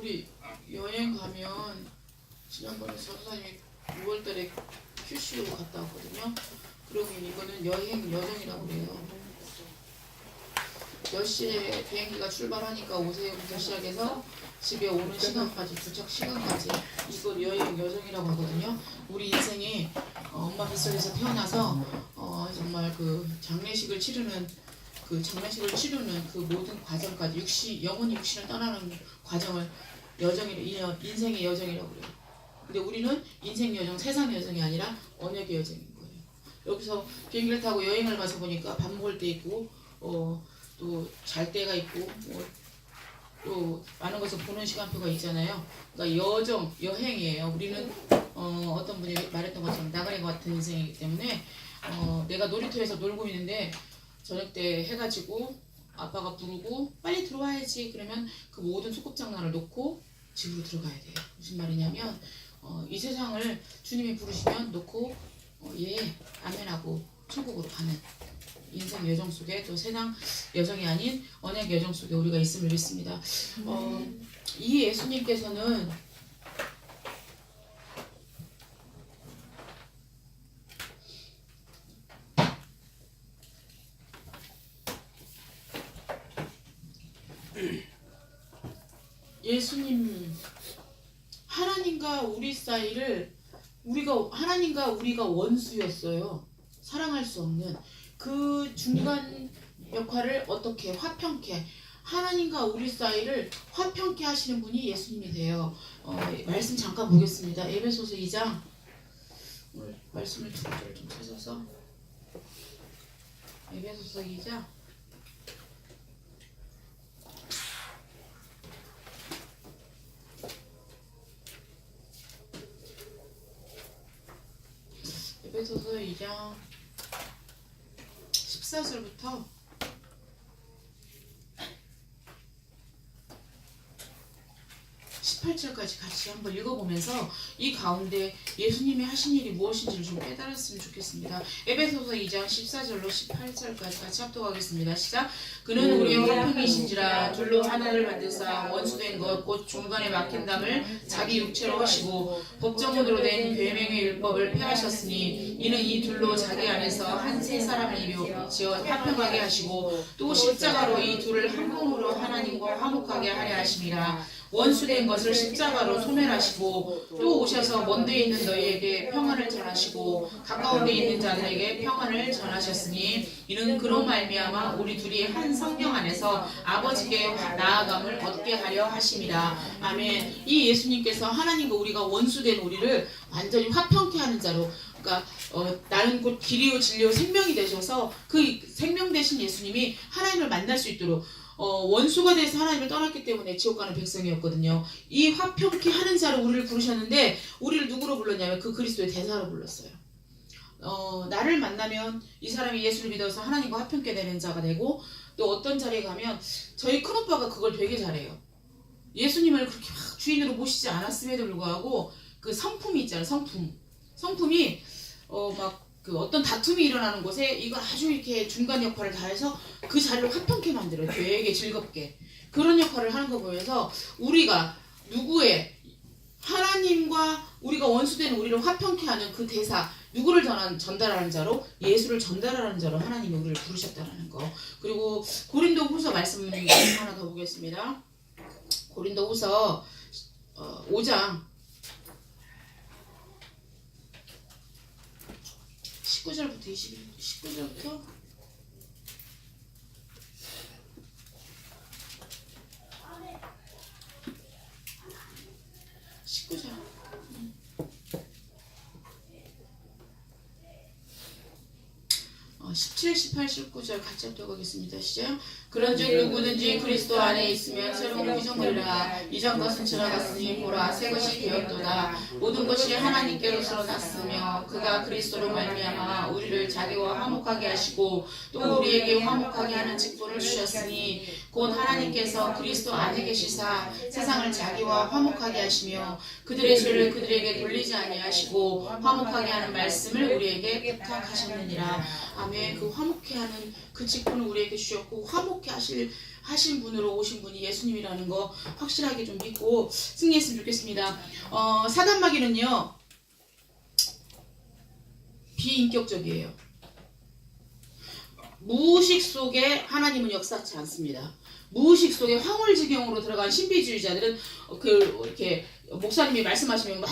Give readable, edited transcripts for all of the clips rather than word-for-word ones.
우리 여행 가면 지난번에 전사님이 6월달에 큐슈 갔다 왔거든요. 그러면 이거는 여행 여정이라고 그래요. 10시에 비행기가 출발하니까 오세요부터 시작해서 집에 오는 시간까지, 도착 시간까지, 이걸 여행 여정이라고 하거든요. 우리 인생이 엄마 뱃속에서 태어나서 정말 그 장례식을 치르는 그 모든 과정까지 영혼이 육신을 떠나는 과정을 인생의 여정이라고 그래요. 근데 우리는 인생 여정, 세상 여정이 아니라 언약의 여정인 거예요. 여기서 비행기를 타고 여행을 가서 보니까 밥 먹을 때 있고 또 잘 때가 있고 또 많은 것을 보는 시간표가 있잖아요. 그러니까 여행이에요. 우리는 어떤 분이 말했던 것처럼 나그네와 같은 인생이기 때문에 내가 놀이터에서 놀고 있는데 저녁 때 해가지고 아빠가 부르고 빨리 들어와야지 그러면 그 모든 소꿉장난을 놓고 집으로 들어가야 돼요. 무슨 말이냐면 이 세상을 주님이 부르시면 놓고 예 아멘하고 천국으로 가는 인생 여정 속에, 또 세상 여정이 아닌 언약 여정 속에 우리가 있음을 믿습니다. 이 예수님께서는 하나님과 우리 사이를 하나님과 우리가 원수였어요. 사랑할 수 없는 그 중간 역할을 어떻게 화평케, 하나님과 우리 사이를 화평케 하시는 분이 예수님이 돼요. 말씀 잠깐 보겠습니다. 에베소서 2장, 오늘 말씀을 두 구절 좀 찾아서 에베소서 2장 에베소서 2장 14절부터 18절까지 같이 한번 읽어보면서 이 가운데 예수님이 하신 일이 무엇인지를 좀 깨달았으면 좋겠습니다. 에베소서 2장 14절로 18절까지 같이 합독하겠습니다. 시작. 그는 우리의 화평이신지라 둘로 하나를 만드사 원수된 것 곧 중간에 막힌 담을 자기 육체로 하시고 법정으로 된 계명의 율법을 폐하셨으니 이는 이 둘로 자기 안에서 한 세 사람을 지어 화평하게 하시고 또 십자가로 이 둘을 한 몸으로 하나님과 화목하게 하려 하심이라. 원수된 것을 십자가로 소멸하시고 또 오셔서 먼데 있는 너희에게 평안을 전하시고 가까운 데 있는 자들에게 평안을 전하셨으니 이는 그로 말미암아 우리 둘이 한 성령 안에서 아버지께 나아감을 얻게 하려 하심이라. 아멘. 이 예수님께서 하나님과 우리가 원수된 우리를 완전히 화평케 하는 자로, 그러니까 나는 곧 길이요 진리요 생명이 되셔서 그 생명 되신 예수님이 하나님을 만날 수 있도록 원수가 돼서 하나님을 떠났기 때문에 지옥 가는 백성이었거든요. 이 화평케 하는 자로 우리를 부르셨는데 우리를 누구로 불렀냐면 그 그리스도의 대사로 불렀어요. 나를 만나면 이 사람이 예수를 믿어서 하나님과 화평케 되는 자가 되고, 또 어떤 자리에 가면 저희 큰오빠가 그걸 되게 잘해요. 예수님을 그렇게 막 주인으로 모시지 않았음에도 불구하고 그 성품이 있잖아요. 성품이 막 그 어떤 다툼이 일어나는 곳에 이걸 아주 이렇게 중간 역할을 다해서 그 자리를 화평케 만들어요. 되게 즐겁게. 그런 역할을 하는 거 보면서 우리가 하나님과 우리가 원수된 우리를 화평케 하는 그 대사, 누구를 전달하는 자로? 예수를 전달하는 자로 하나님이 우리를 부르셨다는 거. 그리고 고린도후서 말씀 하나 더 보겠습니다. 고린도후서 5장 19절부터 19절부터 19절 17, 18, 19절 같이 합독하겠습니다. 시작. 그런즉 누구든지 그리스도 안에 있으면 새로운 피조물이라. 이전 것은 지나갔으니 보라 새 것이 되었도다. 모든 것이 하나님께로서 났으며 그가 그리스도로 말미암아 우리를 자기와 화목하게 하시고 또 우리에게 화목하게 하는 직분을 주셨으니 곧 하나님께서 그리스도 안에 계시사 세상을 자기와 화목하게 하시며 그들의 죄를 그들에게 돌리지 아니하시고 화목하게 하는 말씀을 우리에게 부탁하셨느니라. 아멘. 그 화목해 하는 그 직분을 우리에게 주셨고 화목해 하신 분으로 오신 분이 예수님이라는 거 확실하게 좀 믿고 승리했으면 좋겠습니다. 사단마귀는요 비인격적이에요. 무의식 속에 하나님은 역사치 않습니다. 무의식 속에 황홀지경으로 들어간 신비주의자들은 이렇게 목사님이 말씀하시면 막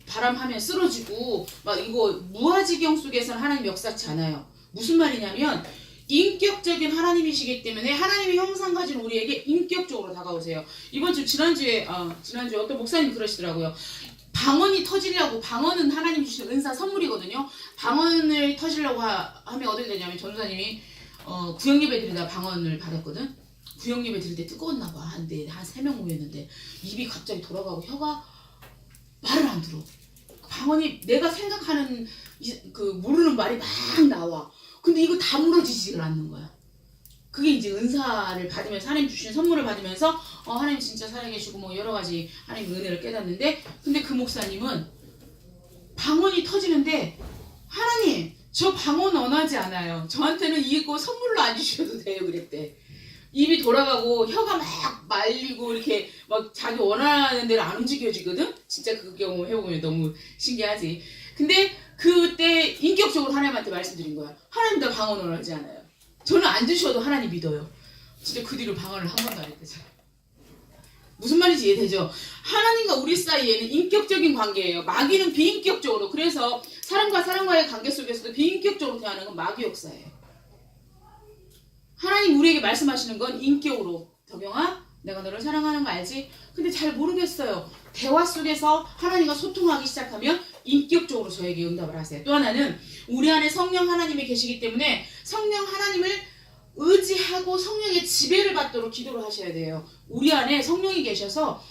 바람하면 쓰러지고 막 이거 무아지경 속에서는 하나님 역사치 않아요. 무슨 말이냐면 인격적인 하나님이시기 때문에 하나님의 형상 가진 우리에게 인격적으로 다가오세요. 이번 주 지난주에 어떤 목사님이 그러시더라고요. 방언이 터지려고, 방언은 하나님 주신 은사 선물이거든요. 방언을 터지려고 하면 어떻게 되냐면 전도사님이 구역예배 드리다 방언을 받았거든. 구역예배 드릴 때 뜨거웠나 봐. 한 3명 모였는데 입이 갑자기 돌아가고 혀가 말을 안 들어. 방언이 내가 생각하는 모르는 말이 막 나와. 근데 이거 다 물어지지가 않는 거야. 그게 이제 은사를 받으면서 하나님 주신 선물을 받으면서 하나님 진짜 살아계시고 뭐 여러 가지 하나님 은혜를 깨닫는데, 근데 그 목사님은 방언이 터지는데 하나님 저 방언 원하지 않아요. 저한테는 이거 선물로 안 주셔도 돼요 그랬대. 입이 돌아가고 혀가 막 말리고 이렇게 막 자기 원하는 대로 안 움직여지거든. 진짜 그 경우 해보면 너무 신기하지. 근데 그때 인격적으로 하나님한테 말씀드린 거야. 하나님 나 방언 원하지 않아요. 저는 안 주셔도 하나님 믿어요. 진짜 그 뒤로 방언을 한 번도 안 했대요. 무슨 말인지 이해되죠? 하나님과 우리 사이에는 인격적인 관계예요. 마귀는 비인격적으로. 그래서 사람과 사람과의 관계 속에서도 비인격적으로 대하는 건 마귀 역사예요. 하나님 우리에게 말씀하시는 건 인격으로. 덕영아, 내가 너를 사랑하는 거 알지? 근데 잘 모르겠어요. 대화 속에서 하나님과 소통하기 시작하면 인격적으로 저에게 응답을 하세요. 또 하나는 우리 안에 성령 하나님이 계시기 때문에 성령 하나님을 의지하고 성령의 지배를 받도록 기도를 하셔야 돼요. 우리 안에 성령이 계셔서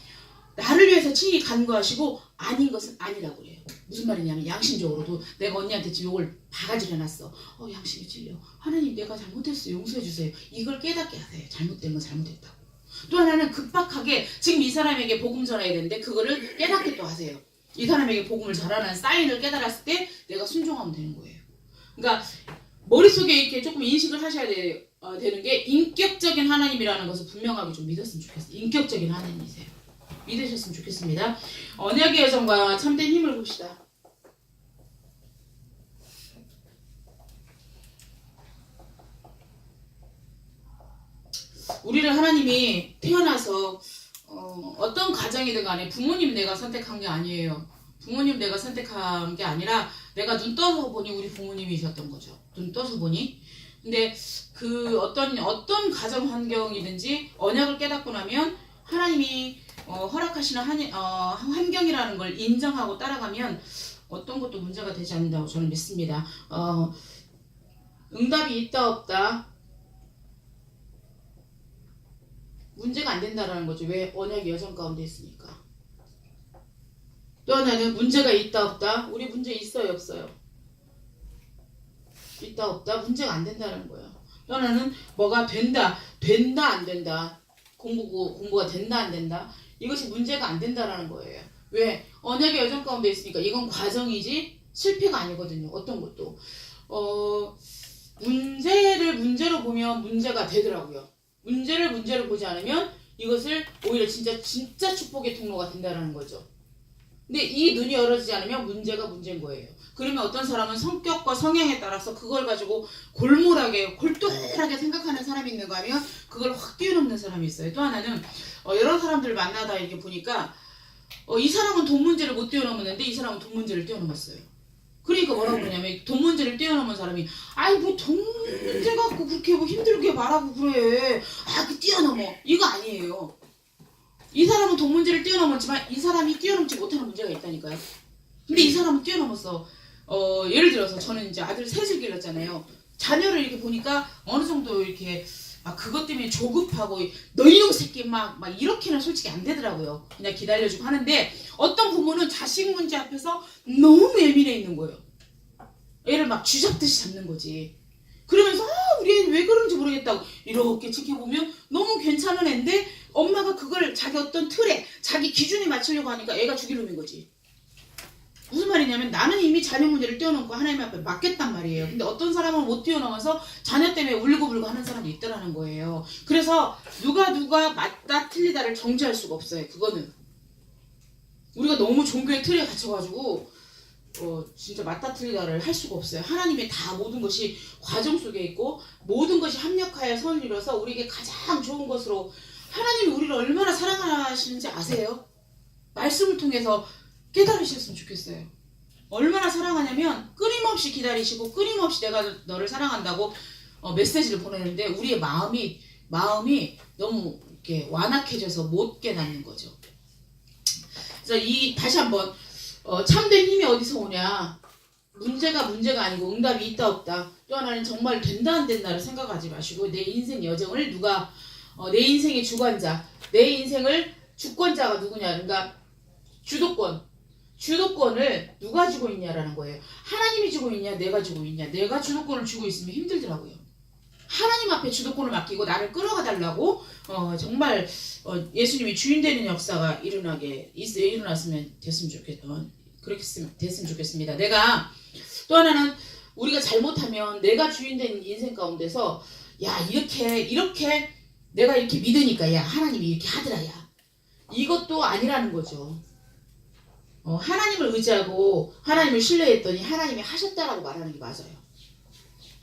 나를 위해서 친히 간구하시고 아닌 것은 아니라고 그래요. 무슨 말이냐면 양심적으로도 내가 언니한테 지금 욕을 바가지를 해놨어. 양심이 찔려. 하나님 내가 잘못했어요. 용서해 주세요. 이걸 깨닫게 하세요. 잘못된 건 잘못했다고. 또 하나는 급박하게 지금 이 사람에게 복음 전해야 되는데 그거를 깨닫게 또 하세요. 이 사람에게 복음을 전하는 사인을 깨달았을 때 내가 순종하면 되는 거예요. 그러니까 머릿속에 이렇게 조금 인식을 하셔야 되는 게 인격적인 하나님이라는 것을 분명하게 좀 믿었으면 좋겠어요. 인격적인 하나님이세요. 믿으셨으면 좋겠습니다. 언약의 여정과 참된 힘을 봅시다. 우리를 하나님이 태어나서 어떤 가정이든 간에 부모님 내가 선택한 게 아니에요. 부모님 내가 선택한 게 아니라 내가 눈 떠서 보니 우리 부모님이셨던 거죠. 눈 떠서 보니. 근데 그 어떤 가정 환경이든지 언약을 깨닫고 나면 하나님이 허락하시는 환경이라는 걸 인정하고 따라가면 어떤 것도 문제가 되지 않는다고 저는 믿습니다. 응답이 있다 없다 문제가 안 된다라는 거죠. 왜? 언약이 여정 가운데 있으니까. 또 하나는 문제가 있다 없다. 우리 문제 있어요 없어요? 있다 없다 문제가 안 된다는 거예요. 또 하나는 뭐가 된다 안 된다. 공부가 된다 안 된다. 이것이 문제가 안 된다라는 거예요. 왜? 언약의 여정 가운데 있으니까 이건 과정이지 실패가 아니거든요. 어떤 것도 문제를 문제로 보면 문제가 되더라고요. 문제를 문제로 보지 않으면 이것을 오히려 진짜 축복의 통로가 된다는 거죠. 근데 이 눈이 열어지지 않으면 문제가 문제인 거예요. 그러면 어떤 사람은 성격과 성향에 따라서 그걸 가지고 골똘하게 생각하는 사람이 있는가 하면 그걸 확 뛰어넘는 사람이 있어요. 또 하나는 여러 사람들 만나다 이렇게 보니까 이 사람은 돈 문제를 못 뛰어넘었는데 이 사람은 돈 문제를 뛰어넘었어요. 그러니까 뭐라고 그러냐면 돈 문제를 뛰어넘은 사람이 뭐 돈 문제 갖고 그렇게 뭐 힘들게 말하고 그래. 그 뛰어넘어. 이거 아니에요. 이 사람은 돈 문제를 뛰어넘었지만 이 사람이 뛰어넘지 못하는 문제가 있다니까요. 근데 이 사람은 뛰어넘었어. 예를 들어서 저는 이제 아들 셋을 길렀잖아요. 자녀를 이렇게 보니까 어느 정도 이렇게 막 그것 때문에 조급하고 너 이놈 새끼 막 이렇게는 솔직히 안 되더라고요. 그냥 기다려주고 하는데 어떤 부모는 자식 문제 앞에서 너무 예민해 있는 거예요. 애를 막 쥐잡듯이 잡는 거지. 그러면서 우리 애는 왜 그런지 모르겠다고 이렇게 지켜보면 너무 괜찮은 애인데 엄마가 그걸 자기 어떤 틀에 자기 기준에 맞추려고 하니까 애가 죽일 놈인 거지. 무슨 말이냐면 나는 이미 자녀 문제를 뛰어넘고 하나님 앞에 맡겠단 말이에요. 근데 어떤 사람은 못 뛰어넘어서 자녀 때문에 울고불고 하는 사람도 있더라는 거예요. 그래서 누가 맞다 틀리다를 정지할 수가 없어요. 그거는 우리가 너무 종교의 틀에 갇혀가지고 진짜 맞다 틀리다를 할 수가 없어요. 하나님의 다 모든 것이 과정 속에 있고 모든 것이 합력하여 선을 이뤄서 우리에게 가장 좋은 것으로 하나님이 우리를 얼마나 사랑하시는지 아세요? 말씀을 통해서 깨달으셨으면 좋겠어요. 얼마나 사랑하냐면 끊임없이 기다리시고 끊임없이 내가 너를 사랑한다고 메시지를 보내는데 우리의 마음이 너무 이렇게 완악해져서 못 깨닫는 거죠. 그래서 다시 한번 참된 힘이 어디서 오냐? 문제가 아니고 응답이 있다 없다. 또 하나는 정말 된다 안 된다를 생각하지 마시고 내 인생 여정을 누가 내 인생의 주관자, 내 인생을 주권자가 누구냐? 그러니까 주도권을 누가 쥐고 있냐라는 거예요. 하나님이 쥐고 있냐, 내가 쥐고 있냐. 내가 주도권을 쥐고 있으면 힘들더라고요. 하나님 앞에 주도권을 맡기고 나를 끌어가 달라고 정말 예수님이 주인 되는 역사가 일어났으면 됐으면 좋겠습니다. 내가 또 하나는 우리가 잘못하면 내가 주인 된 인생 가운데서 야 이렇게 내가 이렇게 믿으니까 야 하나님이 이렇게 하더라 야 이것도 아니라는 거죠. 하나님을 의지하고 하나님을 신뢰했더니 하나님이 하셨다라고 말하는 게 맞아요.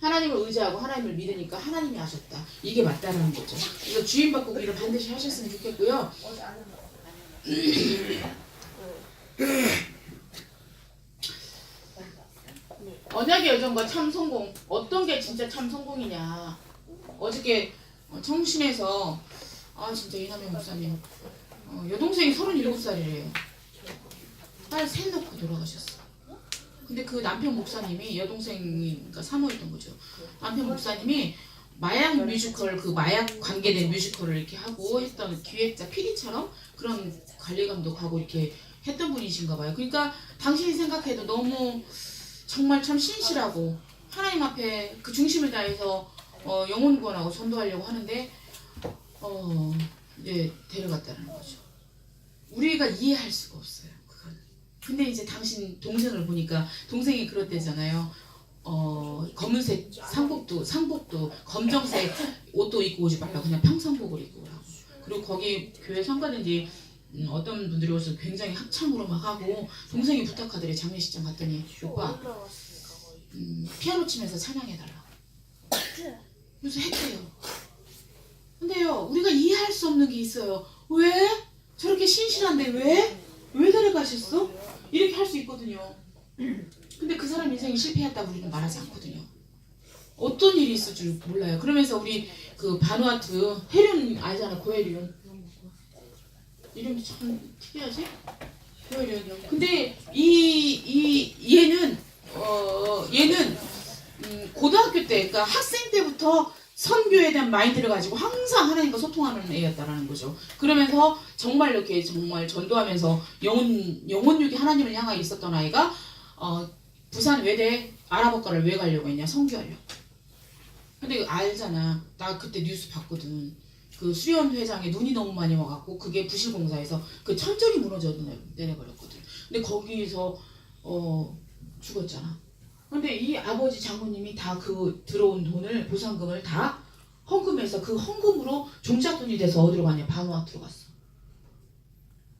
하나님을 의지하고 하나님을 믿으니까 하나님이 하셨다. 이게 맞다는 거죠. 그래서 주인 바꾸기를 반드시 하셨으면 좋겠고요. 언약의 여정과 참 성공. 어떤 게 진짜 참 성공이냐. 어저께 청신에서 진짜 이남영 목사님 여동생이 37살이래요. 딸 셋 놓고 돌아가셨어. 근데 그 남편 목사님이 여동생이 그러니까 사모였던 거죠. 남편 목사님이 마약 뮤지컬 그 마약 관계된 뮤지컬을 이렇게 하고 했던 기획자 PD처럼 그런 관리 감독하고 이렇게 했던 분이신가 봐요. 그러니까 당신이 생각해도 너무 정말 참 신실하고 하나님 앞에 그 중심을 다해서 영혼 구원하고 전도하려고 하는데 이제 데려갔다는 거죠. 우리가 이해할 수가 없어요. 근데 이제 당신 동생을 보니까 동생이 그렇대잖아요. 검은색 상복도 검정색 옷도 입고 오지 말라 그냥 평상복을 입고 오라고. 그리고 거기 교회 성가든지 어떤 분들이 오셔서 굉장히 합창으로 막 하고 동생이 부탁하더래. 장례식장 갔더니 오빠 피아노 치면서 찬양해달라고. 그래서 했대요. 근데요 우리가 이해할 수 없는 게 있어요. 왜? 저렇게 신실한데 왜 데려가셨어? 이렇게 할 수 있거든요. 근데 그 사람 인생이 실패했다고 우리는 말하지 않거든요. 어떤 일이 있을 줄 몰라요. 그러면서 우리 그 바누아투 해륜 알잖아. 고해륜 이름이 참 특이하지? 고해륜. 근데 얘는 고등학교 때 그러니까 학생 때부터 선교에 대한 마인드를 가지고 항상 하나님과 소통하는 애였다라는 거죠. 그러면서 정말 이렇게 정말 전도하면서 영혼육이 하나님을 향하여 있었던 아이가 부산 외대 아랍어과를 왜 가려고 했냐? 선교하려고. 근데 알잖아. 나 그때 뉴스 봤거든. 그 수련 회장에 눈이 너무 많이 와갖고 그게 부실공사에서 그 천절이 무너져 내려버렸거든. 근데 거기서 죽었잖아. 근데 이 아버지 장모님이 다 그 들어온 돈을 보상금을 다 헌금해서 그 헌금으로 종잣돈이 돼서 어디로 가냐? 바누아투로 갔어.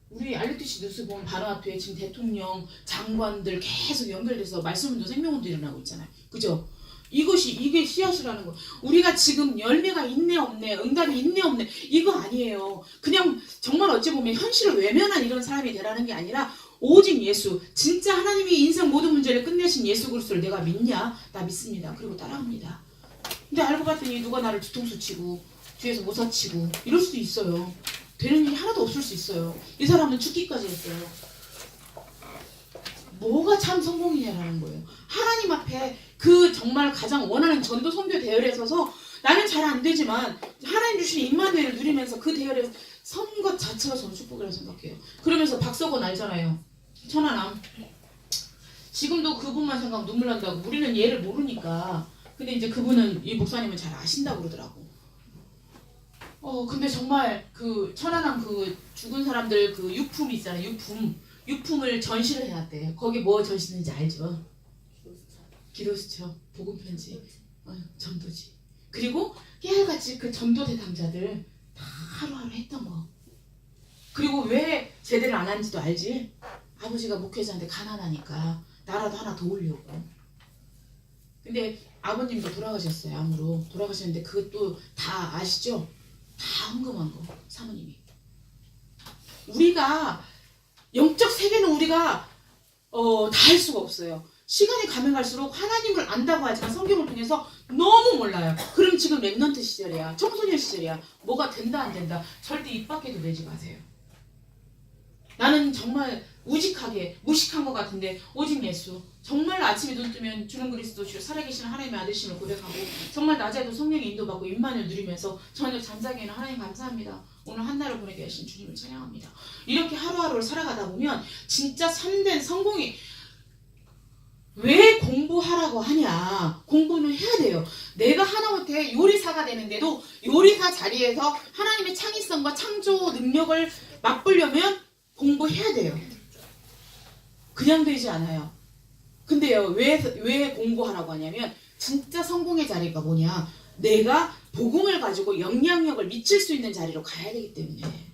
우리 알려티시 뉴스 보면 바누아투에 지금 대통령 장관들 계속 연결돼서 말씀운동 생명운동 일어나고 있잖아요. 그죠? 이게 씨앗이라는 거. 우리가 지금 열매가 있네 없네 응답이 있네 없네 이거 아니에요. 그냥 정말 어찌 보면 현실을 외면한 이런 사람이 되라는 게 아니라 오직 예수, 진짜 하나님이 인생 모든 문제를 끝내신 예수 그리스도를 내가 믿냐? 나 믿습니다. 그리고 따라합니다. 근데 알고 봤더니 누가 나를 뒤통수 치고 뒤에서 모사치고 이럴 수도 있어요. 되는 일이 하나도 없을 수 있어요. 이 사람은 죽기까지 했어요. 뭐가 참 성공이냐라는 거예요. 하나님 앞에 그 정말 가장 원하는 전도 선교 대열에 서서 나는 잘 안 되지만 하나님 주신 임마누엘을 누리면서 그 대열에 선 것 자체가 저는 축복이라고 생각해요. 그러면서 박석원 알잖아요. 천안함. 지금도 그분만 생각하면 눈물 난다고. 우리는 얘를 모르니까. 근데 이제 그분은 이 목사님은 잘 아신다고 그러더라고. 근데 정말 그 천안함 그 죽은 사람들 그 유품 있잖아요. 유품. 유품을 전시를 해놨대요. 거기 뭐 전시했는지 알죠? 기도수첩, 복음편지, 전도지. 그리고 깨알같이 그 전도 대상자들 다 하루하루 했던 거. 그리고 왜 제대로 안 하는지도 알지? 아버지가 목회자인데 가난하니까 나라도 하나 도우려고. 근데 아버님도 돌아가셨어요. 암으로 돌아가셨는데 그것도 다 아시죠? 다 헌금한 거 사모님이. 우리가 영적 세계는 우리가 다 할 수가 없어요. 시간이 가면 갈수록 하나님을 안다고 하지만 성경을 통해서 너무 몰라요. 그럼 지금 랩넌트 시절이야. 청소년 시절이야. 뭐가 된다 안 된다. 절대 입 밖에도 내지 마세요. 나는 정말 우직하게 무식한 것 같은데 오직 예수. 정말 아침에 눈 뜨면 주는 그리스도 주 살아계시는 하나님의 아들심을 고백하고 정말 낮에도 성령의 인도받고 임만을 누리면서 저녁 잠자기에는 하나님 감사합니다. 오늘 한날을 보내게 하신 주님을 찬양합니다. 이렇게 하루하루를 살아가다 보면 진짜 참된 성공이. 왜 공부하라고 하냐? 공부는 해야 돼요. 내가 하나못해 요리사가 되는데도 요리사 자리에서 하나님의 창의성과 창조 능력을 맛보려면 공부해야 돼요. 그냥 되지 않아요. 근데요, 왜 공부하라고 하냐면 진짜 성공의 자리가 뭐냐? 내가 복음을 가지고 영향력을 미칠 수 있는 자리로 가야 되기 때문에.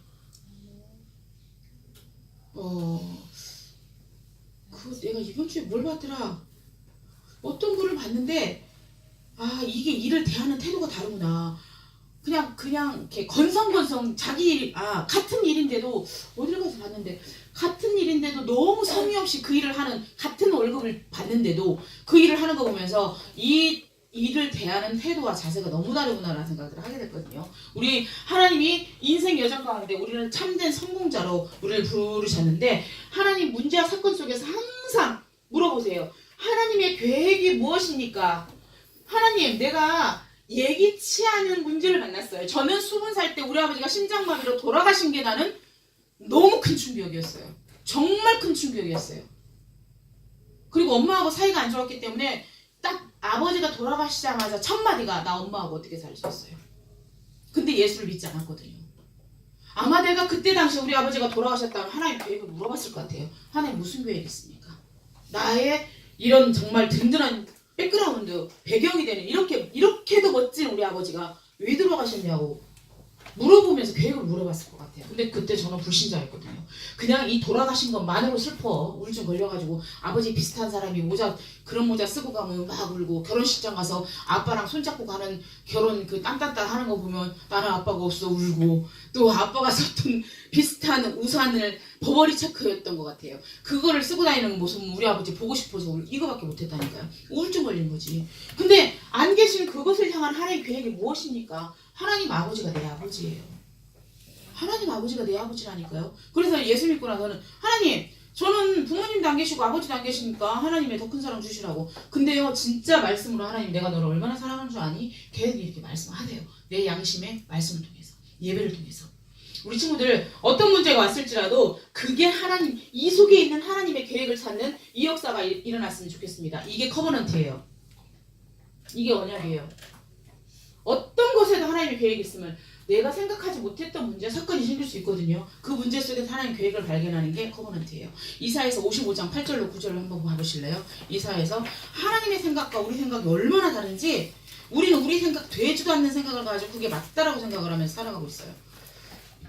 내가 이번 주에 뭘 봤더라? 어떤 글을 봤는데 이게 일을 대하는 태도가 다르구나. 그냥 이렇게 건성건성 자기 일, 같은 일인데도 어딜 가서 봤는데 같은 일인데도 너무 성의 없이 그 일을 하는 같은 월급을 받는데도 그 일을 하는 거 보면서 이 일을 대하는 태도와 자세가 너무 다르구나라는 생각을 하게 됐거든요. 우리 하나님이 인생 여정 가운데 우리를 참된 성공자로 우리를 부르셨는데 하나님 문제와 사건 속에서 항상 물어보세요. 하나님의 계획이 무엇입니까? 하나님, 내가 예기치 않은 문제를 만났어요. 저는 20살 때 우리 아버지가 심장마비로 돌아가신 게 나는 너무 큰 충격이었어요. 정말 큰 충격이었어요. 그리고 엄마하고 사이가 안 좋았기 때문에 딱 아버지가 돌아가시자마자 첫 마디가 나 엄마하고 어떻게 살 수 있어요. 근데 예수를 믿지 않았거든요. 아마 내가 그때 당시 우리 아버지가 돌아가셨다면 하나님 계획을 물어봤을 것 같아요. 하나님 무슨 계획이 있습니까? 나의 이런 정말 든든한 백그라운드, 배경이 되는 이렇게도 멋진 우리 아버지가 왜 돌아가셨냐고 물어보면서 계획을 물어봤을 것 같아요. 근데 그때 저는 불신자였거든요. 그냥 이 돌아가신 것만으로 슬퍼. 우울증 걸려가지고 아버지 비슷한 사람이 그런 모자 쓰고 가면 막 울고 결혼식장 가서 아빠랑 손잡고 가는 결혼 그 딴딴딴 하는 거 보면 나는 아빠가 없어 울고 또 아빠가 썼던 비슷한 우산을 버버리 체크였던 것 같아요. 그거를 쓰고 다니는 모습은 우리 아버지 보고 싶어서 이거밖에 못했다니까요. 우울증 걸린 거지. 근데 안 계신 그것을 향한 하나님의 계획이 무엇입니까? 하나님 아버지가 내 아버지예요. 하나님 아버지가 내 아버지라니까요. 그래서 예수 믿고 나서는 하나님, 저는 부모님도 안 계시고 아버지도 안 계시니까 하나님의 더 큰 사랑 주시라고. 근데요, 진짜 말씀으로 하나님 내가 너를 얼마나 사랑하는 줄 아니? 계속 이렇게 말씀하세요. 내 양심의 말씀을 통해서, 예배를 통해서. 우리 친구들 어떤 문제가 왔을지라도 그게 하나님, 이 속에 있는 하나님의 계획을 찾는 이 역사가 일어났으면 좋겠습니다. 이게 커버넌트예요. 이게 언약이에요. 어떤 것에도 하나님의 계획이 있으면 내가 생각하지 못했던 문제, 사건이 생길 수 있거든요. 그 문제 속에서 하나님의 계획을 발견하는 게 커버넌트예요. 이사야서 55장 8절로 9절로 한번 봐보실래요? 이사야에서 하나님의 생각과 우리 생각이 얼마나 다른지 우리는 우리 생각 되지도 않는 생각을 가지고 그게 맞다라고 생각을 하면서 살아가고 있어요.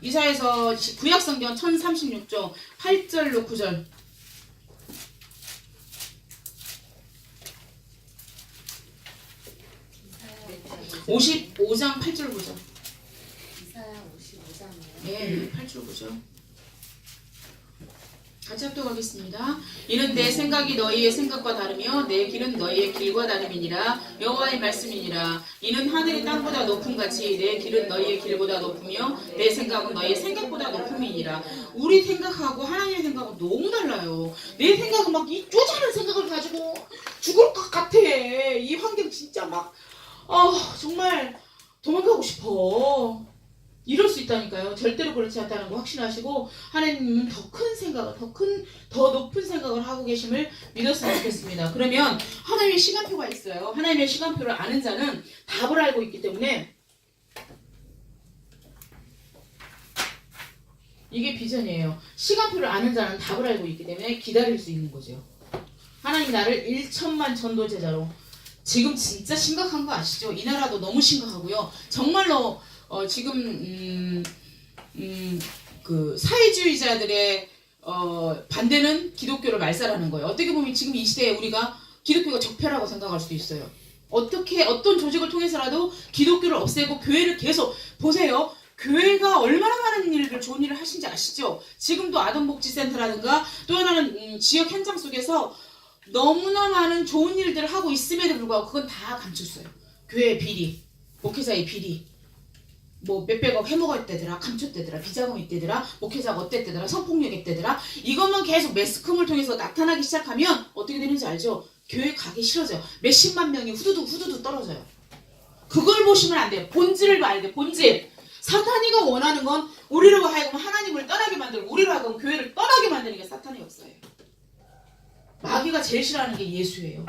이사야에서 구약성경 1036쪽 8절로 9절 55장 8절 9절. 이사야 55장이에요. 네, 8절 9절. 같이 합독하겠습니다. 이는 내 생각이 너희의 생각과 다르며 내 길은 너희의 길과 다름이니라. 여호와의 말씀이니라. 이는 하늘이 땅보다 높음같이 내 길은 너희의 길보다 높으며 내 생각은 너희의 생각보다 높음이니라. 우리 생각하고 하나님의 생각은 너무 달라요. 내 생각은 막 이 쪼잔한 생각을 가지고 죽을 것 같아. 이 환경 진짜 막 정말 도망가고 싶어. 이럴 수 있다니까요. 절대로 그렇지 않다는 거 확신하시고 하나님은 더 큰 생각을, 더 높은 생각을 하고 계심을 믿었으면 좋겠습니다. 그러면 하나님의 시간표가 있어요. 하나님의 시간표를 아는 자는 답을 알고 있기 때문에 이게 비전이에요. 시간표를 아는 자는 답을 알고 있기 때문에 기다릴 수 있는 거죠. 하나님 나를 1천만 전도제자로. 지금 진짜 심각한 거 아시죠? 이 나라도 너무 심각하고요. 정말로 지금 그 사회주의자들의 반대는 기독교를 말살하는 거예요. 어떻게 보면 지금 이 시대에 우리가 기독교가 적폐라고 생각할 수도 있어요. 어떤 조직을 통해서라도 기독교를 없애고 교회를 계속 보세요. 교회가 얼마나 많은 일을 좋은 일을 하신지 아시죠? 지금도 아동복지센터라든가 또 하나는 지역 현장 속에서 너무나 많은 좋은 일들을 하고 있음에도 불구하고 그건 다 감췄어요. 교회의 비리, 목회자의 비리, 뭐 몇백억 해먹었대더라, 감췄대더라, 비자금 있대더라, 목회자가 어땠대더라, 성폭력 했대더라. 이것만 계속 매스컴을 통해서 나타나기 시작하면 어떻게 되는지 알죠? 교회 가기 싫어져요. 몇십만 명이 후두둑 떨어져요. 그걸 보시면 안 돼요. 본질을 봐야 돼요. 본질. 사탄이가 원하는 건 우리로 하여금 하나님을 떠나게 만들고 우리로 하여금 교회를 떠나게 만드는 게 사탄의 역사예요. 마귀가 제일 싫어하는 게 예수예요.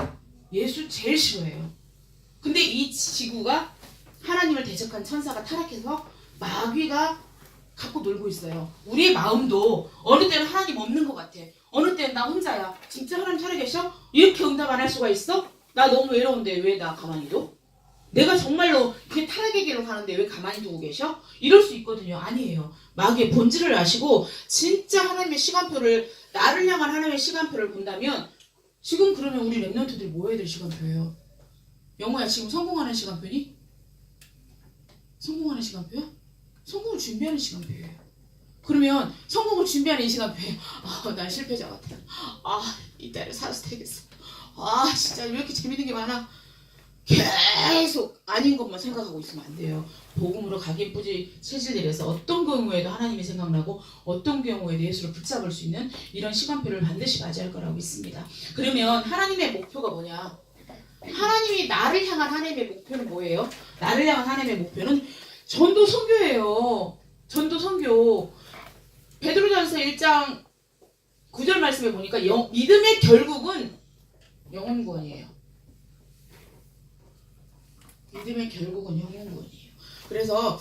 예수 제일 싫어해요. 근데 이 지구가 하나님을 대적한 천사가 타락해서 마귀가 갖고 놀고 있어요. 우리의 마음도 어느 때는 하나님 없는 것 같아. 어느 때는 나 혼자야. 진짜 하나님 살아계셔? 이렇게 응답 안 할 수가 있어? 나 너무 외로운데 왜 나 가만히 둬? 내가 정말로 그 타락의 길로 가는데 왜 가만히 두고 계셔? 이럴 수 있거든요. 아니에요. 마귀의 본질을 아시고 진짜 하나님의 시간표를 나를 향한 하나님의 시간표를 본다면 지금 그러면 우리 랩런트들이 뭐 해야 될 시간표예요? 영호야 지금 성공하는 시간표니? 성공하는 시간표야? 성공을 준비하는 시간표예요. 그러면 성공을 준비하는 이 시간표에 난 실패자 같아. 이때를 살아서 되겠어. 진짜 왜 이렇게 재밌는 게 많아? 계속 아닌 것만 생각하고 있으면 안 돼요. 복음으로 가긴 뿌지 체질들에서 어떤 경우에도 하나님이 생각나고 어떤 경우에도 예수를 붙잡을 수 있는 이런 시간표를 반드시 맞이할 거라고 믿습니다. 그러면 하나님의 목표가 뭐냐? 하나님이 나를 향한 하나님의 목표는 뭐예요? 나를 향한 하나님의 목표는 전도 선교예요. 전도 선교. 베드로전서 1장 9절 말씀에 보니까 믿음의 결국은 영혼 구원이에요. 믿음의 결국은 영혼 구원이에요. 그래서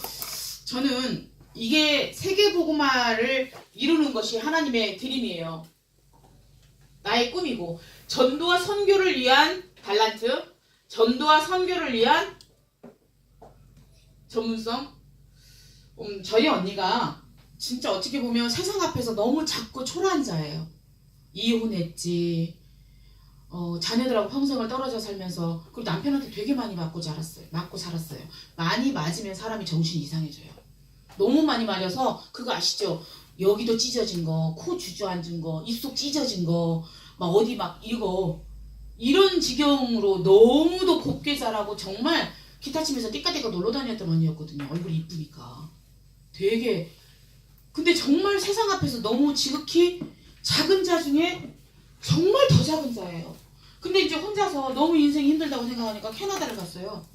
저는 이게 세계복음화를 이루는 것이 하나님의 드림이에요. 나의 꿈이고 전도와 선교를 위한 달란트, 전도와 선교를 위한 전문성. 저희 언니가 진짜 어떻게 보면 세상 앞에서 너무 작고 초라한 자예요. 이혼했지. 자녀들하고 평생을 떨어져 살면서 그리고 남편한테 되게 많이 맞고 살았어요. 많이 맞으면 사람이 정신이 이상해져요. 너무 많이 맞아서 그거 아시죠? 여기도 찢어진 거, 코 주저앉은 거, 입속 찢어진 거, 막 어디 막 이런 지경으로 너무도 곱게 자라고 정말 기타 치면서 띠까띠까 놀러 다녔던 언니였거든요. 얼굴이 이쁘니까. 되게 근데 정말 세상 앞에서 너무 지극히 작은 자 중에 정말 더 작은 자예요. 근데 이제 혼자서 너무 인생이 힘들다고 생각하니까 캐나다를 갔어요.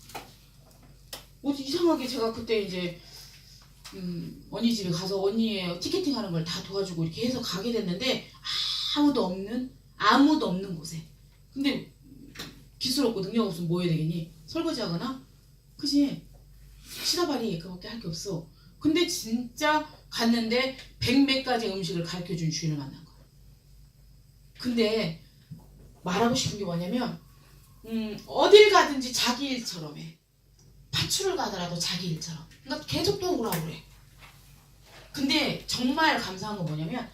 이상하게 제가 그때 이제 언니 집에 가서 언니의 티켓팅 하는 걸 다 도와주고 이렇게 해서 가게 됐는데 아무도 없는 곳에. 근데 기술 없고 능력 없으면 뭐 해야 되겠니? 설거지 하거나? 그치? 시다발이 그거밖에 할 게 없어. 근데 진짜 갔는데 100몇 가지 음식을 가르쳐준 주인을 만난 거야. 근데 말하고 싶은 게 뭐냐면 어딜 가든지 자기 일처럼 해. 파출을 가더라도 자기 일처럼. 그러니까 계속 또 오라 그래. 근데 정말 감사한 건 뭐냐면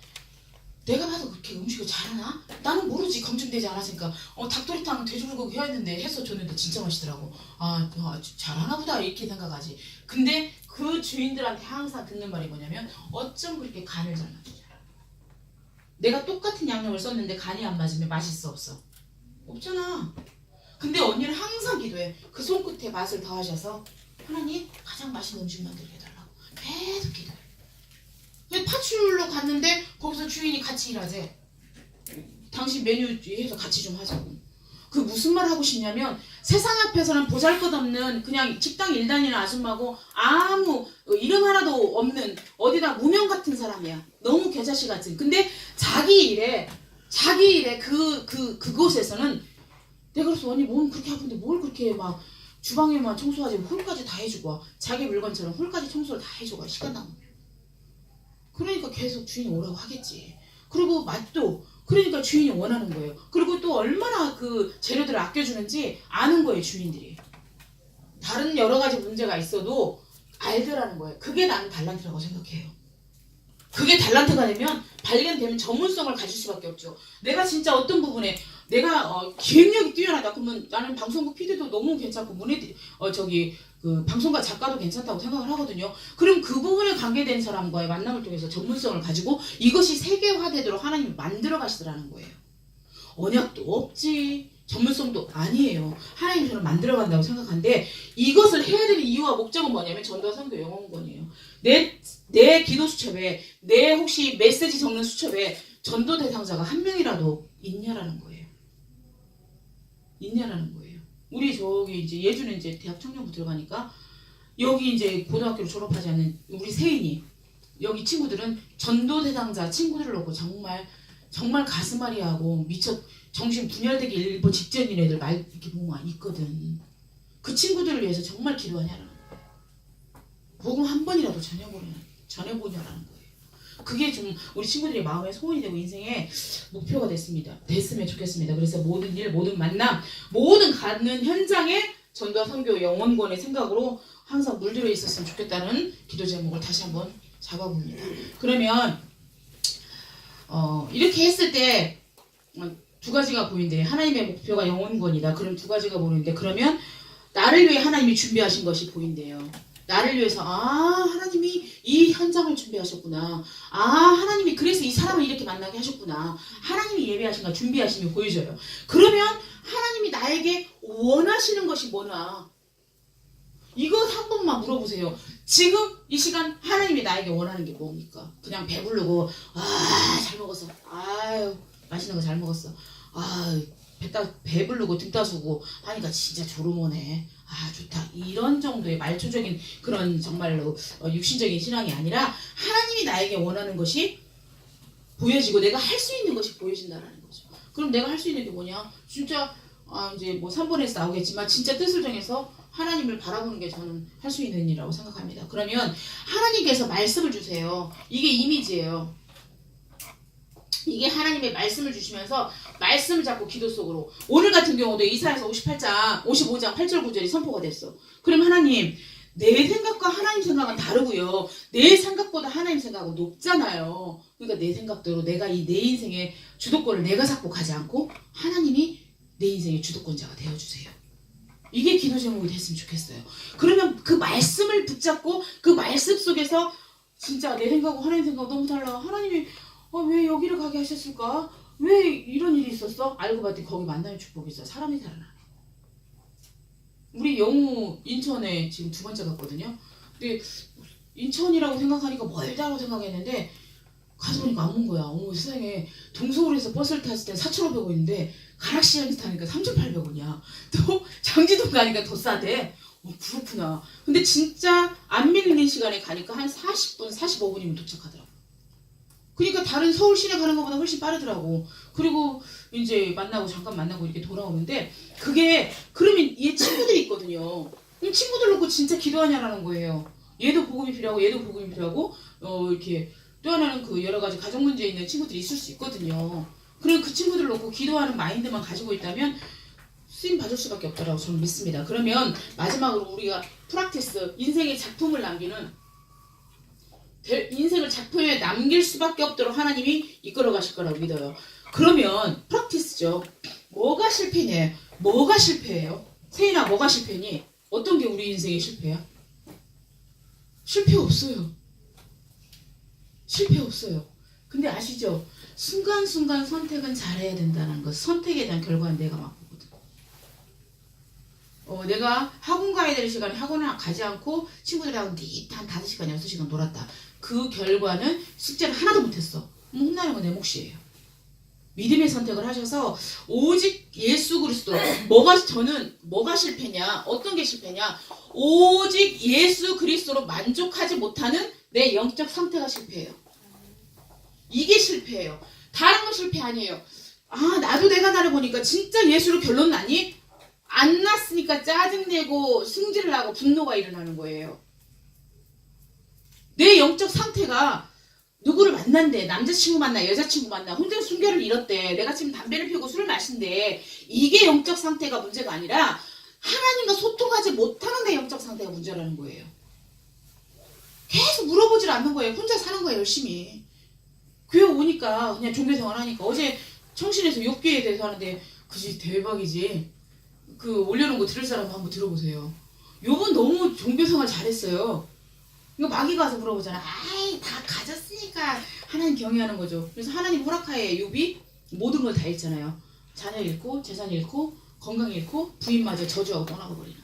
내가 봐도 그렇게 음식을 잘하나? 나는 모르지. 검증되지 않았으니까. 닭도리탕 돼지불고기 해왔는데 해서 줬는데 진짜 맛있더라고. 잘하나 보다 이렇게 생각하지. 근데 그 주인들한테 항상 듣는 말이 뭐냐면 어쩜 그렇게 간을 잘 맞추냐. 내가 똑같은 양념을 썼는데 간이 안 맞으면 맛있어 없어? 없잖아. 근데 언니는 항상 기도해. 그 손끝에 맛을 더하셔서 하나님 가장 맛있는 음식 만들게 해달라고 계속 기도해. 파출로 갔는데 거기서 주인이 같이 일하재. 당신 메뉴 해서 같이 좀 하자고. 그 무슨 말 하고 싶냐면 세상 앞에서는 보잘것없는 그냥 직장 일 다니는 아줌마고 아무 이름 하나도 없는 어디다 무명 같은 사람이야. 너무 겨자씨 같은. 근데 자기 일에 그곳에서는 내가 그래서 언니 몸 그렇게 아픈데 뭘 그렇게 막 주방에만 청소하지 홀까지 다 해주고 와. 자기 물건처럼 홀까지 청소를 다 해주고 와. 시간 남으면. 그러니까 계속 주인이 오라고 하겠지. 그리고 맛도 그러니까 주인이 원하는 거예요. 그리고 또 얼마나 그 재료들을 아껴주는지 아는 거예요, 주인들이. 다른 여러 가지 문제가 있어도 알더라는 거예요. 그게 나는 달란트라고 생각해요. 그게 달란트가 되면 발견되면 전문성을 가질 수밖에 없죠. 내가 진짜 어떤 부분에 내가 기획력이 뛰어나다 그러면 나는 방송국 PD도 너무 괜찮고 그 방송가 작가도 괜찮다고 생각을 하거든요. 그럼 그 부분에 관계된 사람과의 만남을 통해서 전문성을 가지고 이것이 세계화되도록 하나님이 만들어 가시더라는 거예요. 언약도 없지, 전문성도 아니에요. 하나님이 저를 만들어 간다고 생각하는데 이것을 해야 되는 이유와 목적은 뭐냐면 전도와 선교 영혼권이에요. 내 기도 수첩에 내 혹시 메시지 적는 수첩에 전도 대상자가 한 명이라도 있냐라는 거예요. 있냐라는 거예요. 우리 저기 이제 예주는 이제 대학 청년부 들어가니까 여기 이제 고등학교를 졸업하지 않은 우리 세인이 여기 친구들은 전도 대상자 친구들을 놓고 정말 가슴앓이하고 미쳐 정신 분열되기 일보 직전인 애들 말 이렇게 보면 있거든. 그 친구들을 위해서 정말 기도하냐라는 거예요. 복음 한 번이라도 전해보냐라는 거예요. 그게 좀 우리 친구들의 마음의 소원이 되고 인생의 목표가 됐으면 좋겠습니다. 그래서 모든 일, 모든 만남, 모든 가는 현장에 전도와 선교 영혼권의 생각으로 항상 물들어 있었으면 좋겠다는 기도 제목을 다시 한번 잡아봅니다. 그러면 이렇게 했을 때 두 가지가 보이는데 하나님의 목표가 영혼권이다. 그럼 두 가지가 보이는데 그러면 나를 위해 하나님이 준비하신 것이 보인대요. 나를 위해서 하나님이 이 현장을 준비하셨구나. 하나님이 그래서 이 사람을 이렇게 만나게 하셨구나. 하나님이 예배하신가 준비하심이 보여져요. 그러면 하나님이 나에게 원하시는 것이 뭐나 이것 한 번만 물어보세요. 지금 이 시간 하나님이 나에게 원하는 게 뭡니까? 그냥 배부르고 잘 먹었어. 아유 맛있는 거 잘 먹었어. 배부르고 등 따수고 하니까 진짜 조르모네. 좋다. 이런 정도의 말초적인 그런 정말로 육신적인 신앙이 아니라 하나님이 나에게 원하는 것이 보여지고 내가 할 수 있는 것이 보여진다는 거죠. 그럼 내가 할 수 있는 게 뭐냐? 진짜 이제 뭐 3번에서 나오겠지만 진짜 뜻을 정해서 하나님을 바라보는 게 저는 할 수 있는 일이라고 생각합니다. 그러면 하나님께서 말씀을 주세요. 이게 이미지예요. 이게 하나님의 말씀을 주시면서 말씀을 잡고 기도 속으로 오늘 같은 경우도 이사야서 55장 8절 9절이 선포가 됐어. 그럼 하나님 내 생각과 하나님 생각은 다르고요. 내 생각보다 하나님 생각은 높잖아요. 그러니까 내 생각대로 내가 내 인생의 주도권을 내가 잡고 가지 않고 하나님이 내 인생의 주도권자가 되어주세요. 이게 기도 제목이 됐으면 좋겠어요. 그러면 그 말씀을 붙잡고 그 말씀 속에서 진짜 내 생각하고 하나님 생각하고 너무 달라. 하나님이 왜 여기를 가게 하셨을까? 왜 이런 일이 있었어? 알고 봤더니 거기 만남의 축복이 있어. 사람이 살아나네. 우리 영우 인천에 지금 두 번째 갔거든요. 근데 인천이라고 생각하니까 멀다고 생각했는데 가서 보니까 안 온 거야. 어머 세상에 동서울에서 버스를 탔을 때 4,500원인데 가락시장에서 타니까 3,800원이야. 또 장지동 가니까 더 싸대. 그렇구나. 근데 진짜 안 밀리는 시간에 가니까 한 40분, 45분이면 도착하더라고. 그러니까 다른 서울 시내 가는 것보다 훨씬 빠르더라고. 그리고 이제 잠깐 만나고 이렇게 돌아오는데 그게 그러면 얘 친구들이 있거든요. 그럼 친구들 놓고 진짜 기도하냐라는 거예요. 얘도 복음이 필요하고 얘도 복음이 필요하고 이렇게 또 하나는 그 여러 가지 가정 문제에 있는 친구들이 있을 수 있거든요. 그럼 그 친구들 놓고 기도하는 마인드만 가지고 있다면 쓰임 받을 수밖에 없다라고 저는 믿습니다. 그러면 마지막으로 우리가 프랙티스 인생의 작품을 남기는 인생을 작품에 남길 수밖에 없도록 하나님이 이끌어 가실 거라고 믿어요. 그러면 프랙티스죠. 뭐가 실패냐? 뭐가 실패예요? 세인아 뭐가 실패니? 어떤 게 우리 인생의 실패야? 실패 없어요. 실패 없어요. 근데 아시죠? 순간순간 선택은 잘해야 된다는 것. 선택에 대한 결과는 내가 맡거든. 내가 학원 가야 될 시간에 학원을 가지 않고 친구들하고 한 5시간, 6시간 놀았다. 그 결과는 숙제를 하나도 못했어. 혼나는 건 내 몫이에요. 믿음의 선택을 하셔서 오직 예수 그리스도 저는 뭐가 실패냐? 어떤 게 실패냐? 오직 예수 그리스도로 만족하지 못하는 내 영적 상태가 실패예요. 이게 실패예요. 다른 건 실패 아니에요. 나도 내가 나를 보니까 진짜 예수로 결론 나니? 안 났으니까 짜증내고 승질을 하고 분노가 일어나는 거예요. 내 영적 상태가 누구를 만난대. 남자친구 만나, 여자친구 만나. 혼자 순결을 잃었대. 내가 지금 담배를 피우고 술을 마신대. 이게 영적 상태가 문제가 아니라 하나님과 소통하지 못하는 데 영적 상태가 문제라는 거예요. 계속 물어보질 않는 거예요. 혼자 사는 거예요, 열심히. 교회 오니까 그냥 종교생활 하니까. 어제 청신에서 욥기에 대해서 하는데 그지 대박이지. 그 올려놓은 거 들을 사람 한번 들어보세요. 욥은 너무 종교생활 잘했어요. 이거 마귀가 와서 물어보잖아. 아이 다 가졌으니까 하나님 경외하는 거죠. 그래서 하나님 허락하에 욥이 모든 걸 다 잃잖아요. 자녀 잃고 재산 잃고 건강 잃고 부인마저 저주하고 떠나가 버리는.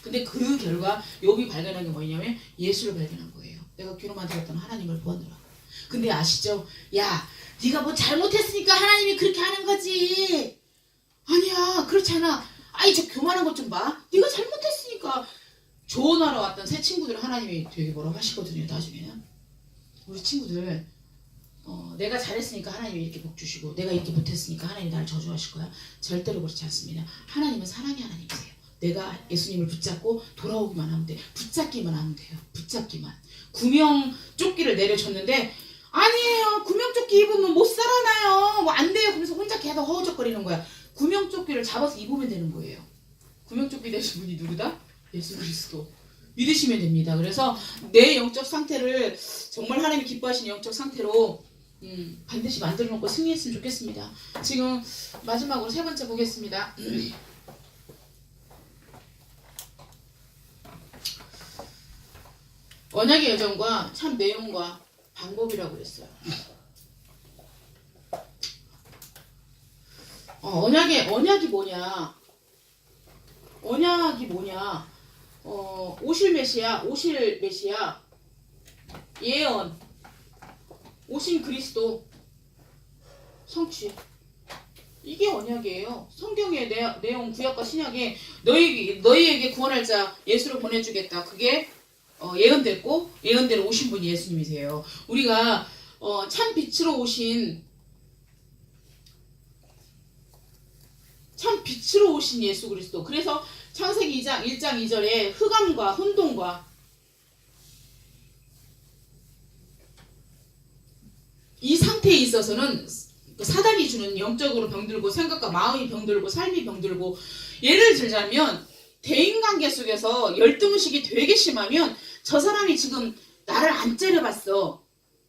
근데 그 결과 욥이 발견한 게 뭐냐면 예수를 발견한 거예요. 내가 귀로 만들었던 하나님을 보느라. 근데 아시죠? 야 네가 뭐 잘못했으니까 하나님이 그렇게 하는 거지. 아니야 그렇지 않아. 아이 저 교만한 것 좀 봐. 네가 잘못했으니까. 조언하러 왔던 새 친구들 하나님이 되게 뭐라고 하시거든요. 나중에는 우리 친구들 내가 잘했으니까 하나님이 이렇게 복 주시고 내가 이렇게 못했으니까 하나님이 나를 저주하실 거야. 절대로 그렇지 않습니다. 하나님은 사랑의 하나님이세요. 내가 예수님을 붙잡고 돌아오기만 하면 돼. 붙잡기만 하면 돼요. 붙잡기만. 구명조끼를 내려줬는데 아니에요. 구명조끼 입으면 못 살아나요. 뭐 안 돼요. 그러면서 혼자 계속 허우적거리는 거야. 구명조끼를 잡아서 입으면 되는 거예요. 구명조끼 되신 분이 누구다? 예수 그리스도. 믿으시면 됩니다. 그래서 내 영적 상태를 정말 하나님이 기뻐하시는 영적 상태로 반드시 만들어 놓고 승리했으면 좋겠습니다. 지금 마지막으로 세 번째 보겠습니다. 언약의 여정과 참 내용과 방법이라고 그랬어요. 언약이 뭐냐? 언약이 뭐냐? 오실 메시아, 예언, 오신 그리스도, 성취. 이게 언약이에요. 성경의 내용 구약과 신약에 너희에게 구원할 자 예수를 보내주겠다. 그게 예언됐고 예언대로 오신 분이 예수님이세요. 우리가 참 빛으로 오신 예수 그리스도. 그래서 창세기 1장 2절에 흑암과 혼돈과 이 상태에 있어서는 사단이 주는 영적으로 병들고 생각과 마음이 병들고 삶이 병들고, 예를 들자면 대인관계 속에서 열등의식이 되게 심하면 저 사람이 지금 나를 안 째려봤어.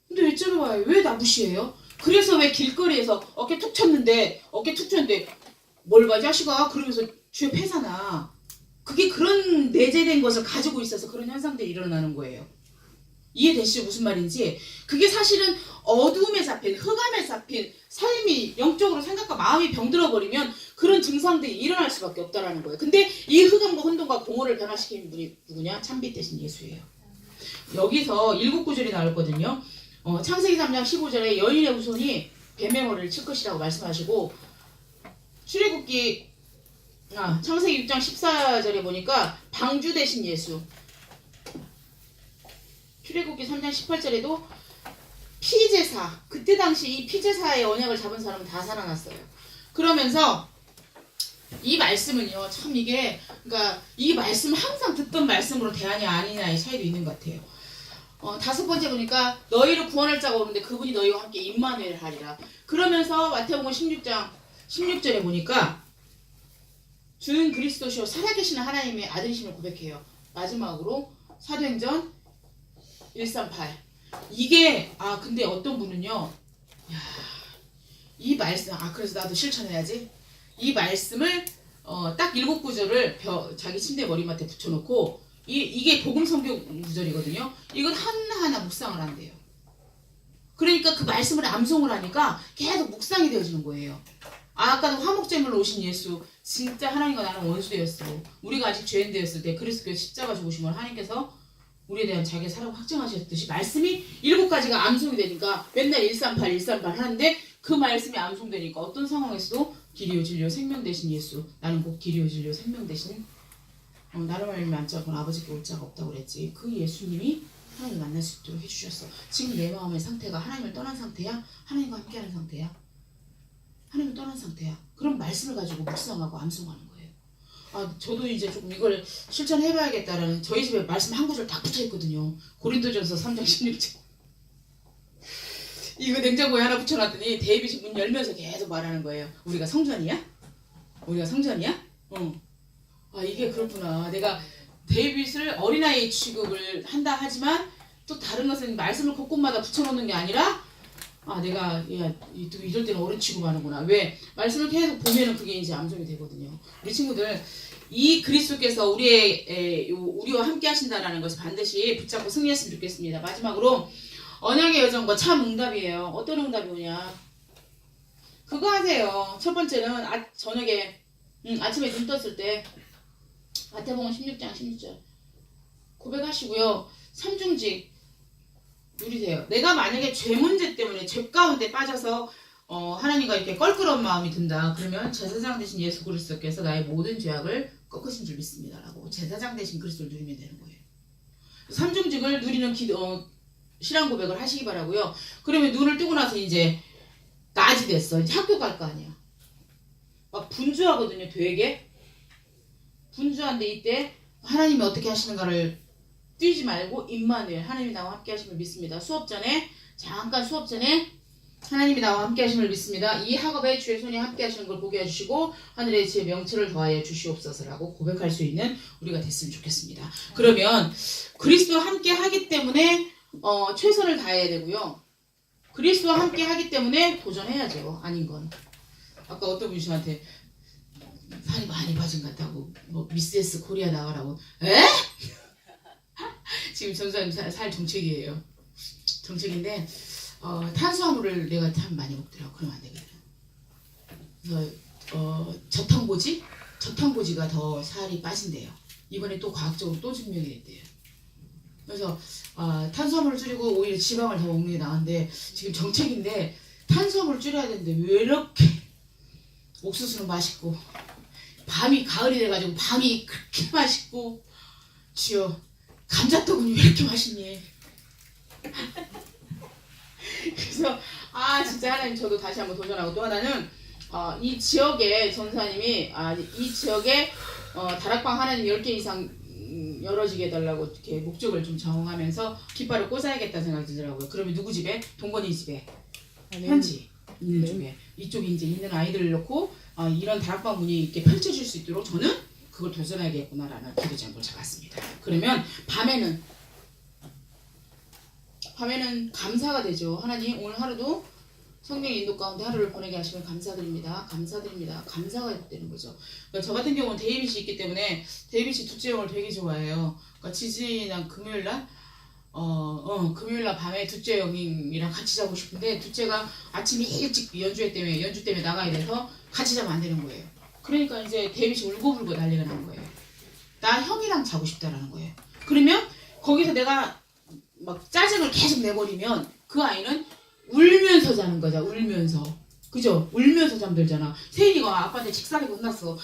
근데 왜 째려봐요? 왜 나 무시해요? 그래서 왜 길거리에서 어깨 툭 쳤는데 뭘 봐 자식아 그러면서 주에 패잖아. 그게 그런 내재된 것을 가지고 있어서 그런 현상들이 일어나는 거예요. 이해되시죠? 무슨 말인지. 그게 사실은 어두움에 잡힌, 흑암에 잡힌 삶이 영적으로 생각과 마음이 병들어버리면 그런 증상들이 일어날 수밖에 없다는 거예요. 근데 이 흑암과 혼돈과 공허를 변화시키는 분이 누구냐? 참빛 대신 예수예요. 여기서 7구절이 나왔거든요. 창세기 3장 15절에 여인의 후손이 뱀의 머리를 칠 것이라고 말씀하시고, 창세기 6장 14절에 보니까 방주 대신 예수, 출애굽기 3장 18절에도 피제사, 그때 당시 이 피제사의 언약을 잡은 사람은 다 살아났어요. 그러면서 이 말씀은요, 참 이게, 그러니까 이 말씀 항상 듣던 말씀으로 대하냐 아니냐의 차이도 있는 것 같아요. 5번째 보니까 너희를 구원할 자가 오는데 그분이 너희와 함께 임마누엘 하리라. 그러면서 마태복음 16장 16절에 보니까 주는 그리스도시요 살아계시는 하나님의 아들이심을 고백해요. 마지막으로 사도행전 138. 이게 근데 어떤 분은요, 이 말씀 그래서 나도 실천해야지. 이 말씀을 딱 7구절을 자기 침대 머리맡에 붙여놓고 이게 복음 성경 구절이거든요. 이건 하나하나 묵상을 한대요. 그러니까 그 말씀을 암송을 하니까 계속 묵상이 되어지는 거예요. 아까는 화목제물로 오신 예수, 진짜 하나님과 나는 원수되었어. 우리가 아직 죄인되었을 때 그리스도의 십자가 죽으심을 하나님께서 우리에 대한 자기의 사랑을 확증하셨듯이 말씀이 7가지가 암송이 되니까 맨날 138 하는데, 그 말씀이 암송되니까 어떤 상황에서도 길이요 진리요 생명 되신 예수, 나는 곧 길이요 진리요 생명 되신 나를 말미암아 앉지 않고는 아버지께 올 자가 없다고 그랬지. 그 예수님이 하나님을 만날 수 있도록 해주셨어. 지금 내 마음의 상태가 하나님을 떠난 상태야? 하나님과 함께하는 상태야? 하나님을 떠난 상태야? 그럼 말씀을 가지고 묵상하고 암송하는 거예요. 저도 이제 조금 이걸 실천해봐야겠다라는, 저희 집에 말씀 한 구절 딱 붙어있거든요. 고린도전서 3장 16절. 이거 냉장고에 하나 붙여놨더니 데이빗이 문 열면서 계속 말하는 거예요. 우리가 성전이야? 우리가 성전이야? 어. 아 이게 그렇구나. 내가 데이빗을 어린아이 취급을 한다 하지만 또 다른 것은 말씀을 곳곳마다 붙여놓는 게 아니라 아 내가 야 이럴 때는 어른 취급하는구나. 왜? 말씀을 계속 보면은 그게 이제 암송이 되거든요. 우리 친구들 이 그리스도께서 우리와 함께 하신다라는 것을 반드시 붙잡고 승리했으면 좋겠습니다. 마지막으로 언약의 여정과 참 응답이에요. 어떤 응답이 오냐? 그거 하세요. 첫 번째는 저녁에 아침에 눈 떴을 때 마태복음 16장 16절 고백하시고요. 삼중직 누리세요. 내가 만약에 죄 문제 때문에 죄 가운데 빠져서 하나님과 이렇게 껄끄러운 마음이 든다. 그러면 제사장 되신 예수 그리스도께서 나의 모든 죄악을 꺾으신 줄 믿습니다. 라고 제사장 되신 그리스도를 누리면 되는 거예요. 삼중직을 누리는 신앙 고백을 하시기 바라고요. 그러면 눈을 뜨고 나서 이제 낮이 됐어. 이제 학교 갈 거 아니야. 막 분주하거든요. 되게 분주한데 이때 하나님이 어떻게 하시는가를 뛰지 말고 입만을 하나님이 나와 함께 하심을 믿습니다. 잠깐 수업 전에 하나님이 나와 함께 하심을 믿습니다. 이 학업에 주의 손이 함께 하시는 걸 보게 해주시고 하늘의 제 명철을 더하여 주시옵소서라고 고백할 수 있는 우리가 됐으면 좋겠습니다. 그러면 그리스도와 함께 하기 때문에 최선을 다해야 되고요. 그리스도와 함께 하기 때문에 도전해야죠. 아닌 건. 아까 어떤 분이 저한테 살이 많이 빠진 것 같다고 뭐 미스 코리아 나가라고. 에? 지금 전사님 살 정책이에요. 정책인데 탄수화물을 내가 참 많이 먹더라고. 그러면 안 되거든. 그래서 저탄고지가 더 살이 빠진대요. 이번에 또 과학적으로 또 증명이 됐대요. 그래서 탄수화물을 줄이고 오히려 지방을 더 먹는 게 나은데 지금 정책인데 탄수화물을 줄여야 되는데 왜 이렇게 옥수수는 맛있고 밤이 가을이 돼가지고 밤이 그렇게 맛있고 주여 감자떡은 왜 이렇게 맛있니? 그래서 진짜 하나님 저도 다시 한번 도전하고 또 하나는 이 지역에 전사님이 이 지역에 다락방 하나님 10개 이상 열어지게 해달라고 이렇게 목적을 좀 정하면서 깃발을 꽂아야겠다는 생각이 들더라고요. 그러면 누구 집에? 동건이 집에 현지 있는 쪽에 이쪽에 이제 있는 아이들을 넣고 이런 다락방 문이 이렇게 펼쳐질 수 있도록 저는 그걸 도전해야겠구나라는 기도 제목을 잡았습니다. 그러면 밤에는 감사가 되죠. 하나님 오늘 하루도 성령의 인도 가운데 하루를 보내게 하시면 감사드립니다. 감사가 되는 거죠. 그러니까 저 같은 경우는 데이빗이 있기 때문에 데이빗이 둘째 형을 되게 좋아해요. 그러니까 지진이랑 금요일날 금요일날 밤에 둘째 형이랑 같이 자고 싶은데 둘째가 아침에 일찍 연주 때문에 나가야 돼서 같이 자면 안 되는 거예요. 그러니까 이제 데이빗이 울고불고 난리가 난 거예요. 나 형이랑 자고 싶다라는 거예요. 그러면 거기서 내가 막 짜증을 계속 내버리면 그 아이는 울면서 자는 거죠. 울면서. 그죠? 울면서 잠들잖아. 세인이가 아빠한테 직사하게 혼났어.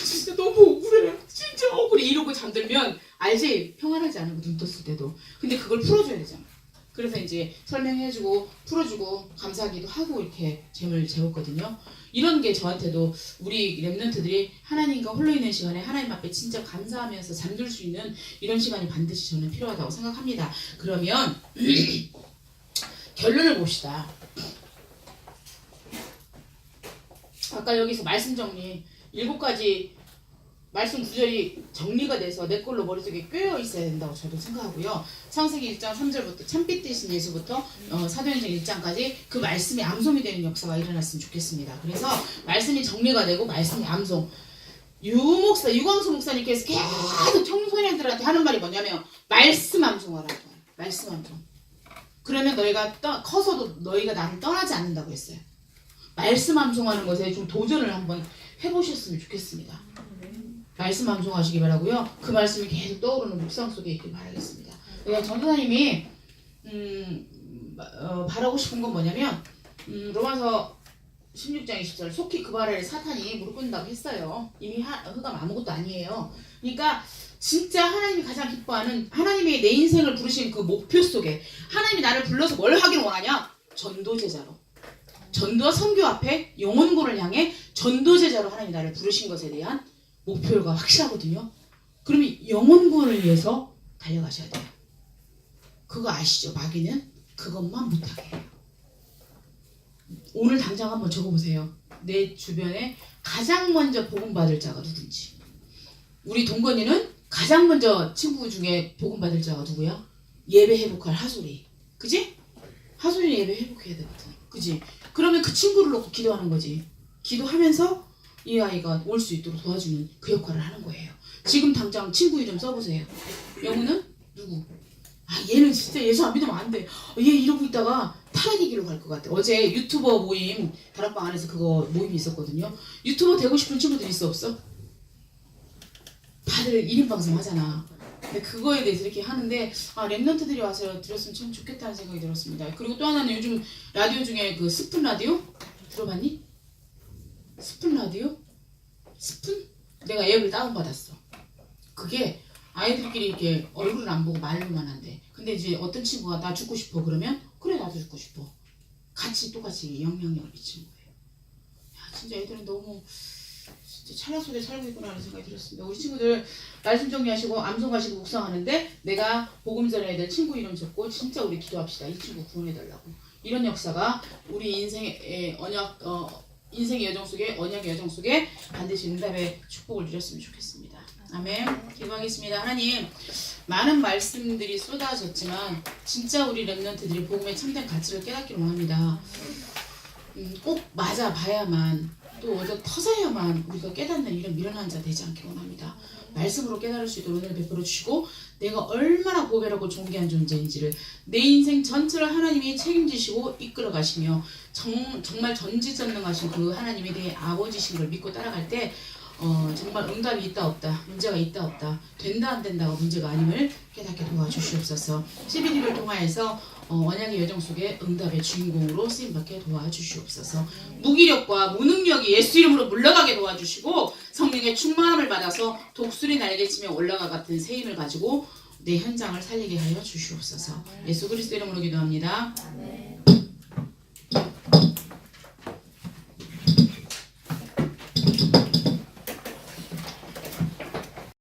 진짜 너무 억울해. 진짜 억울해. 이러고 잠들면 알지? 평안하지 않은 거 눈 떴을 때도. 근데 그걸 풀어줘야 되잖아. 그래서 이제 설명해주고 풀어주고 감사하기도 하고 이렇게 잼을 재웠거든요. 이런 게 저한테도 우리 랩런트들이 하나님과 홀로 있는 시간에 하나님 앞에 진짜 감사하면서 잠들 수 있는 이런 시간이 반드시 저는 필요하다고 생각합니다. 그러면 결론을 봅시다. 아까 여기서 말씀 정리 7가지 말씀 구절이 정리가 돼서 내 걸로 머릿속에 꿰어 있어야 된다고 저도 생각하고요. 창세기 1장 3절부터 참빛 되신 예수부터 사도행전 1장까지 그 말씀이 암송이 되는 역사가 일어났으면 좋겠습니다. 그래서 말씀이 정리가 되고 말씀이 암송. 유광수 목사님께서 계속 청소년들한테 하는 말이 뭐냐면 말씀 암송하라고. 말씀 암송. 그러면 너희가 커서도 너희가 나를 떠나지 않는다고 했어요. 말씀 암송하는 것에 좀 도전을 한번 해보셨으면 좋겠습니다. 말씀 암송하시기 바라고요. 그 말씀이 계속 떠오르는 묵상 속에 있길 바라겠습니다. 전도사님이 바라고 싶은 건 뭐냐면 로마서 16장 20절 속히 그 발에 사탄이 무릎 꿇는다고 했어요. 이미 흑암 아무것도 아니에요. 그러니까 진짜 하나님이 가장 기뻐하는 하나님이 내 인생을 부르신 그 목표 속에 하나님이 나를 불러서 뭘 하기를 원하냐? 전도제자로. 전도와 선교 앞에 영혼군을 향해 전도제자로 하나님이 나를 부르신 것에 대한 목표가 확실하거든요. 그러면 영혼군을 위해서 달려가셔야 돼요. 그거 아시죠? 마귀는 그것만 못하게 해요. 오늘 당장 한번 적어보세요. 내 주변에 가장 먼저 복음받을 자가 누군지. 우리 동건이는 가장 먼저 친구 중에 복음받을 자가 누구야? 예배 회복할 하솔이. 그지? 하솔이 예배 회복해야 되거든. 그지? 그러면 그 친구를 놓고 기도하는 거지. 기도하면서 이 아이가 올 수 있도록 도와주는 그 역할을 하는 거예요. 지금 당장 친구 이름 써보세요. 영우는 누구? 아 얘는 진짜 예수 안 믿으면 안 돼. 얘 이러고 있다가 타락의 길로 갈 것 같아. 어제 유튜버 모임 다락방 안에서 그거 모임이 있었거든요. 유튜버 되고 싶은 친구들 있어 없어? 다들 1인 방송 하잖아. 근데 그거에 대해서 이렇게 하는데 랩런트들이 와서 들었으면 참 좋겠다는 생각이 들었습니다. 그리고 또 하나는 요즘 라디오 중에 그 스푼 라디오 들어봤니? 스푼 라디오? 스푼? 내가 앱을 다운받았어. 그게 아이들끼리 이렇게 얼굴을 안 보고 말로만 한대. 근데 이제 어떤 친구가 나 죽고 싶어 그러면 그래 나도 죽고 싶어. 같이 똑같이 영향력을 미치는 거예요. 야 진짜 애들은 너무 진짜 찰나 속에 살고 있구나 하는 생각이 들었습니다. 우리 친구들 말씀 정리하시고 암송하시고 묵상하는데 내가 복음 전해야 될 친구 이름 적고 진짜 우리 기도합시다. 이 친구 구원해달라고. 이런 역사가 우리 인생의 인생의 여정 속에 언약의 여정 속에 반드시 응답의 축복을 누렸으면 좋겠습니다. 아멘. 기도하겠습니다. 하나님 많은 말씀들이 쏟아졌지만 진짜 우리 랩런트들이 복음의 참된 가치를 깨닫기를 원합니다. 꼭 맞아봐야만 또 어디 터져야만 우리가 깨닫는 이런 미련한 자 되지 않기를 원합니다. 말씀으로 깨달을 수 있도록 은혜를 베풀어 주시고 내가 얼마나 고배라고 존귀한 존재인지를 내 인생 전체를 하나님이 책임지시고 이끌어 가시며 정말 전지전능하신 그 하나님이 내 아버지신 걸 믿고 따라갈 때 정말 응답이 있다 없다 문제가 있다 없다 된다 안 된다가 문제가 아님을 깨닫게 도와주시옵소서. 12일을 통하여서 언약의 여정 속에 응답의 주인공으로 쓰임받게 도와주시옵소서. 무기력과 무능력이 예수 이름으로 물러가게 도와주시고 성령의 충만함을 받아서 독수리 날개치며 올라가 같은 새 힘을 가지고 내 현장을 살리게 하여 주시옵소서. 예수 그리스도 이름으로 기도합니다.